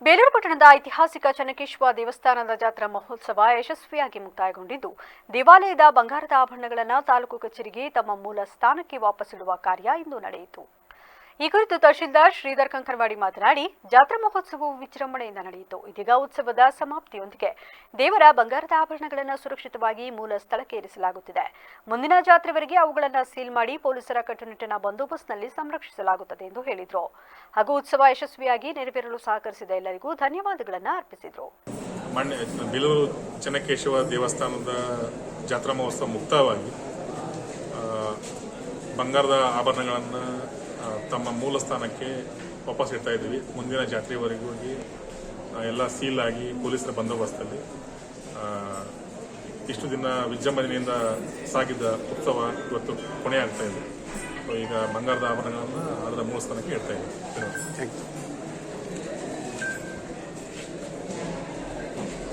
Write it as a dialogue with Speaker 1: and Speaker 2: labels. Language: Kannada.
Speaker 1: ಬೇಲೂರು ಪಟ್ಟಣದ ಐತಿಹಾಸಿಕ ಚೆನ್ನಕೇಶವ ದೇವಸ್ಥಾನದ ಜಾತ್ರಾ ಮಹೋತ್ಸವ ಯಶಸ್ವಿಯಾಗಿ ಮುಕ್ತಾಯಗೊಂಡಿದ್ದು, ದೇವಾಲಯದ ಬಂಗಾರದ ಆಭರಣಗಳನ್ನು ತಾಲೂಕು ಕಚೇರಿಗೆ ತಮ್ಮ ಮೂಲ ಸ್ಥಾನಕ್ಕೆ ವಾಪಸ್ಸಿಡುವ ಕಾರ್ಯ ಇಂದು ನಡೆಯಿತು. ಈ ಕುರಿತು ತಹಶೀಲ್ದಾರ್ ಶ್ರೀಧರ್ ಕಂಕನವಾಡಿ ಮಾತನಾಡಿ, ಜಾತ್ರಾ ಮಹೋತ್ಸವವು ವಿಜೃಂಭಣೆಯಿಂದ ನಡೆಯಿತು. ಇದೀಗ ಉತ್ಸವದ ಸಮಾಪ್ತಿಯೊಂದಿಗೆ ದೇವರ ಬಂಗಾರದ ಆಭರಣಗಳನ್ನು ಸುರಕ್ಷಿತವಾಗಿ ಮೂಲ ಸ್ಥಳಕ್ಕೆ ಇರಿಸಲಾಗುತ್ತಿದೆ. ಮುಂದಿನ ಜಾತ್ರೆವರೆಗೆ ಅವುಗಳನ್ನು ಸೀಲ್ ಮಾಡಿ ಪೊಲೀಸರ ಕಟ್ಟುನಿಟ್ಟಿನ ಬಂದೋಬಸ್ತ್ನಲ್ಲಿ ಸಂರಕ್ಷಿಸಲಾಗುತ್ತದೆ ಎಂದು ಹೇಳಿದರು. ಹಾಗೂ ಉತ್ಸವ ಯಶಸ್ವಿಯಾಗಿ ನೆರವೇರಲು ಸಹಕರಿಸಿದ ಎಲ್ಲರಿಗೂ ಧನ್ಯವಾದಗಳನ್ನು ಅರ್ಪಿಸಿದರು.
Speaker 2: ಬೇಲೂರು ಚೆನ್ನಕೇಶವ ದೇವಸ್ಥಾನದ ಜಾತ್ರಾ ಮಹೋತ್ಸವ ಮುಕ್ತವಾಗಿ ಬಂಗಾರದ ಆಭರಣಗಳನ್ನು ತಮ್ಮ ಮೂಲ ಸ್ಥಾನಕ್ಕೆ ವಾಪಸ್ ಇಡ್ತಾ ಇದ್ದೀವಿ. ಮುಂದಿನ ಜಾತ್ರೆವರೆಗೂ ಹೋಗಿ ಎಲ್ಲ ಸೀಲ್ ಆಗಿ ಪೊಲೀಸರ ಬಂದೋಬಸ್ತಲ್ಲಿ ಇಷ್ಟು ದಿನ ವಿಜೃಂಭಣೆಯಿಂದ ಸಾಗಿದ್ದ ಉತ್ಸವ ಇವತ್ತು ಕೊನೆಯಾಗ್ತಾ ಇದೆ. ಈಗ ಬಂಗಾರದ ಆಭರಣಗಳನ್ನು ಅದರ ಮೂಲ ಸ್ಥಾನಕ್ಕೆ ಇಡ್ತಾ ಇದ್ದೀವಿ.